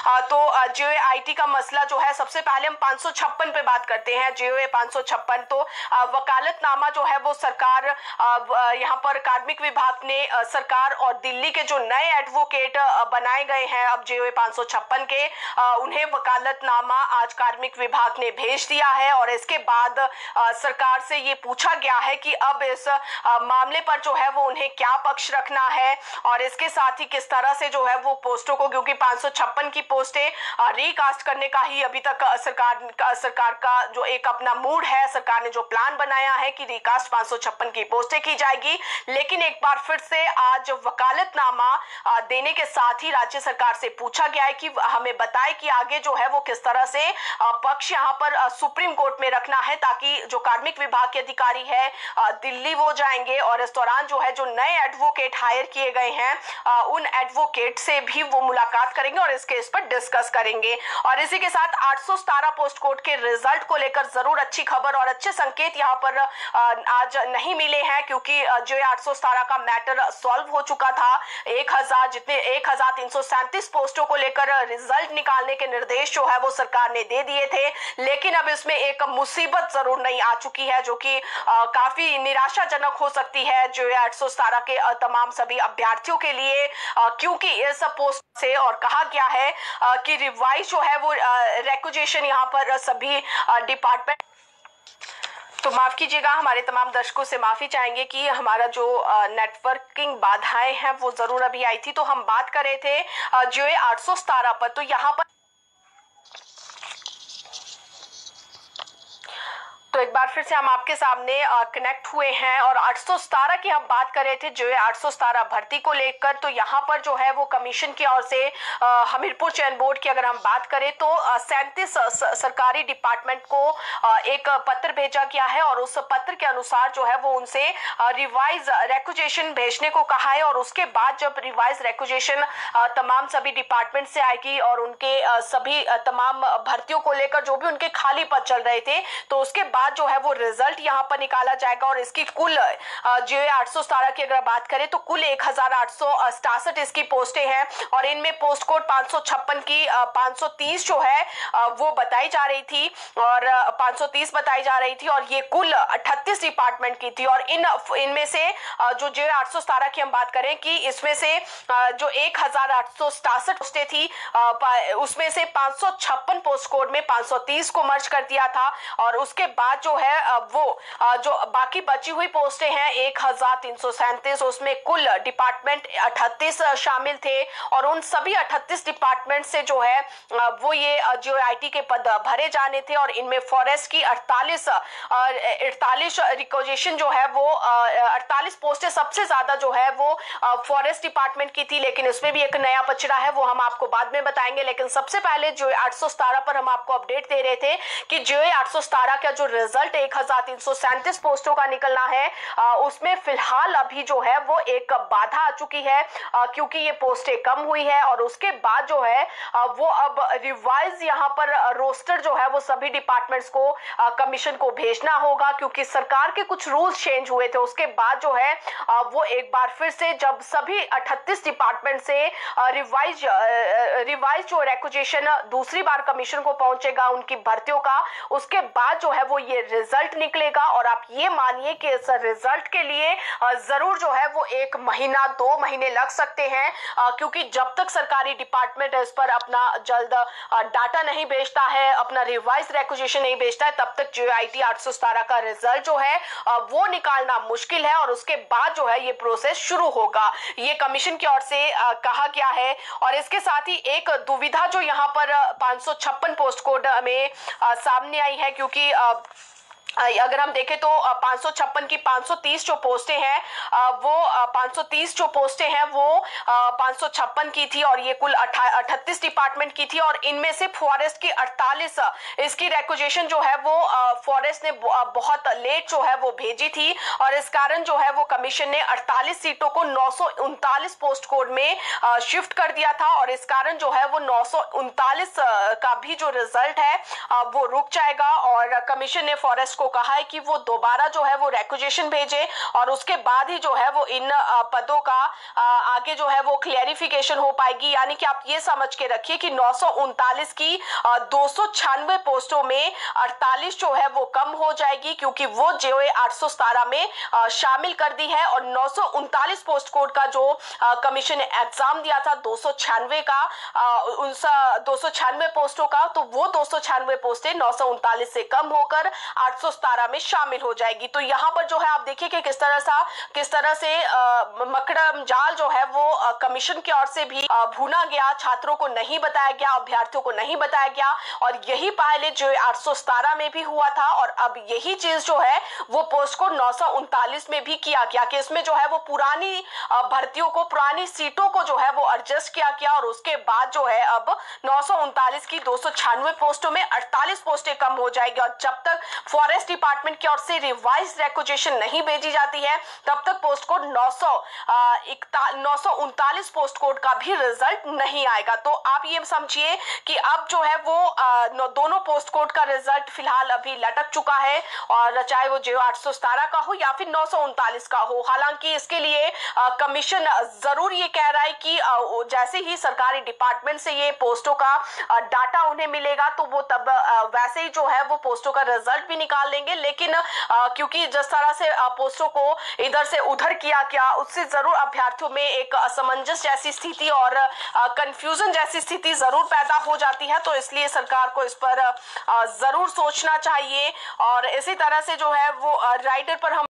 तो जेओआईटी का मसला जो है, सबसे पहले हम 556 पे बात करते हैं। जेओए 556 तो वकालतनामा जो है वो सरकार, यहाँ पर कार्मिक विभाग ने सरकार और दिल्ली के जो नए एडवोकेट बनाए गए हैं अब जेओए 556 के, उन्हें वकालतनामा आज कार्मिक विभाग ने भेज दिया है। और इसके बाद सरकार से ये पूछा गया है कि अब इस मामले पर जो है वो उन्हें क्या पक्ष रखना है, और इसके साथ ही किस तरह से जो है वो पोस्टों को, क्योंकि 556 की पोस्टें रिकास्ट करने का ही अभी तक सरकार का जो एक अपना मूड है, सरकार ने जो प्लान बनाया है कि रिकास्ट 556 की पोस्टें की जाएगी। लेकिन एक बार फिर से आज वकालतनामा देने के साथ ही राज्य सरकार से पूछा गया है कि हमें बताए कि आगे जो है वो किस तरह से पक्ष यहाँ पर सुप्रीम कोर्ट में रखना है, ताकि जो कार्मिक विभाग के अधिकारी है दिल्ली वो जाएंगे और इस दौरान जो है जो नए एडवोकेट हायर किए गए हैं उन एडवोकेट से भी वो मुलाकात करेंगे और इस केस पर डिस्कस करेंगे। और इसी के साथ 817 पोस्ट कोड के रिजल्ट को लेकर जरूर अच्छी खबर और अच्छे संकेत यहाँ पर आज नहीं मिले हैं, क्योंकि जो 817 का मैटर सॉल्व हो चुका था। 1337 पोस्टों को लेकर रिजल्ट निकालने के निर्देश जो है वो सरकार ने दे दिए थे, लेकिन अब इसमें एक मुसीबत जरूर नहीं आ चुकी है जो कि काफी निराशाजनक हो सकती है जो 817 के तमाम सभी अभ्यर्थियों के लिए, क्योंकि इस पोस्ट से और कहा गया है कि रिवाइज जो है वो रेक्विजिशन यहाँ पर सभी डिपार्टमेंट, तो माफ कीजिएगा, हमारे तमाम दर्शकों से माफी चाहेंगे कि हमारा जो नेटवर्किंग बाधाएं हैं वो जरूर अभी आई थी। तो हम बात कर रहे थे जो 817 पर, तो यहाँ पर तो एक बार फिर से हम आपके सामने कनेक्ट हुए हैं और 817 की हम बात कर रहे थे जो 817 भर्ती को लेकर। तो यहाँ पर जो है वो कमीशन की ओर से हमीरपुर चयन बोर्ड की अगर हम बात करें तो 37 सरकारी डिपार्टमेंट को एक पत्र भेजा गया है और उस पत्र के अनुसार जो है वो उनसे रिवाइज रेक्विजिशन भेजने को कहा है। और उसके बाद जब रिवाइज रेक्विजिशन तमाम सभी डिपार्टमेंट से आएगी और उनके सभी तमाम भर्तियों को लेकर जो भी उनके खाली पद चल रहे थे, तो उसके बाद जो है वो रिजल्ट यहाँ पर निकाला जाएगा। और इसकी कुल जो 817 की अगर बात करें तो कुल 1867 इसकी पोस्टें हैं और इनमें पोस्ट कोड 556 की 530 जो है वो बताई जा रही थी और 530 बताई जा रही थी और ये कुल 38 डिपार्टमेंट की थी। और इनमें से जो 817 की हम बात करें कि इसमें से जो 1867 पोस्टें थी उसमें से 556 पोस्ट कोड में 530 को मर्ज कर दिया था। और उसके बाद जो है वो जो बाकी बची हुई पोस्टें हैं 1337, उसमें कुल डिपार्टमेंट 38 शामिल थे और उन सभी 38 डिपार्टमेंट से जो है वो ये जो आईटी के पद भरे जाने थे। और इनमें फॉरेस्ट की 48 रिक्वेजिशन जो है वो 48 पोस्टें सबसे ज्यादा जो है वो फॉरेस्ट डिपार्टमेंट की थी, लेकिन इसमें भी एक नया पचड़ा है वो हम आपको बाद में बताएंगे। लेकिन सबसे पहले जो 817 पर हम आपको अपडेट दे रहे थे कि जो 817 का जो रिजल्ट 1337 पोस्टों का निकलना है उसमें फिलहाल अभी जो है वो एक बाधा आ चुकी है क्योंकि ये पोस्टें कम हुई है। और उसके बाद जो है वो अब रिवाइज यहाँ पर रोस्टर जो है वो सभी डिपार्टमेंट्स को कमीशन को भेजना होगा, क्योंकि सरकार के कुछ रूल्स चेंज हुए थे। उसके बाद जो है वो एक बार फिर से जब सभी 38 डिपार्टमेंट से रिवाइज जो रेक्विजिशन दूसरी बार कमीशन को पहुंचेगा उनकी भर्तियों का, उसके बाद जो है वो ये रिजल्ट निकलेगा। और आप ये मानिए कि इस रिजल्ट के लिए जरूर जो है वो 1 महीना 2 महीने लग सकते हैं, क्योंकि जब तक सरकारी डिपार्टमेंट इस पर अपना जल्द डाटा नहीं भेजता है, अपना रिवाइज रेक्विजिशन नहीं भेजता है, तब तक जो आईटी 817 का रिजल्ट जो है वो निकालना मुश्किल है। और उसके बाद जो है ये प्रोसेस शुरू होगा, ये कमीशन की ओर से कहा गया है। और इसके साथ ही एक दुविधा जो यहाँ पर 556 पोस्ट कोड में सामने आई है, क्योंकि अगर हम देखें तो 556 की 530 जो पोस्टें हैं वो 530 जो पोस्टें हैं वो 556 की थी और ये कुल 38 डिपार्टमेंट की थी। और इनमें से फॉरेस्ट की 48 इसकी रेक्विजिशन जो है वो फॉरेस्ट ने बहुत लेट जो है वो भेजी थी और इस कारण जो है वो कमीशन ने 48 सीटों को 939 पोस्ट कोड में शिफ्ट कर दिया था। और इस कारण जो है वो 939 का भी जो रिजल्ट है वो रुक जाएगा और कमीशन ने फॉरेस्ट ट्रस्ट को कहा है कि वो दोबारा जो है वो रिक्वेजिशन भेजे और उसके बाद ही जो है वो इन पदों का आगे जो है वो क्लैरिफिकेशन हो पाएगी। यानी कि आप ये समझ के रखिए कि 939 की 296 पोस्टों में 48 जो है वो कम हो जाएगी, क्योंकि वो जो है 817 में शामिल कर दी है। और 939 पोस्ट कोड का जो कमीशन ने एग्जाम दिया था 296 का 296 पोस्टों का, तो वो 296 पोस्टें 939 से कम होकर 817 में शामिल हो जाएगी। तो यहाँ पर जो है आप देखिए कि किस तरह से मकड़म जाल जो है वो कमीशन की ओर से भी भुना गया, छात्रों को नहीं बताया गया, अभ्यर्थियों को नहीं बताया गया। और यही पहले जो 817 में भी हुआ था और अब यही चीज जो है वो पोस्ट को 939 में भी किया गया कि इसमें जो है वो पुरानी भर्तियों को, पुरानी सीटों को जो है वो एडजस्ट किया गया। और उसके बाद जो है अब 939 की 296 पोस्टों में 48 पोस्टें कम हो जाएगी। और जब तक फॉरेस्ट डिपार्टमेंट की ओर से रिवाइज रिक्वेजिशन नहीं भेजी जाती है तब तक पोस्ट कोड 939 पोस्ट कोड का भी रिजल्ट नहीं आएगा। तो आप ये समझिए कि अब जो है वो दोनों पोस्ट कोड का रिजल्ट फिलहाल अभी लटक चुका है, और चाहे वो जो 817 का हो या फिर 939 का हो। हालांकि इसके लिए कमीशन जरूर ये कह रहा है कि जैसे ही सरकारी डिपार्टमेंट से ये पोस्टों का डाटा उन्हें मिलेगा तो वो तब वैसे ही जो है वो पोस्टों का रिजल्ट भी निकाल लेंगे। लेकिन क्योंकि जिस तरह से पोस्टों को इधर से उधर किया गया, उससे जरूर अभ्यर्थियों में एक असमंजस जैसी स्थिति और कंफ्यूजन जैसी स्थिति जरूर पैदा हो जाती है। तो इसलिए सरकार को इस पर जरूर सोचना चाहिए। और इसी तरह से जो है वो राइटर पर हम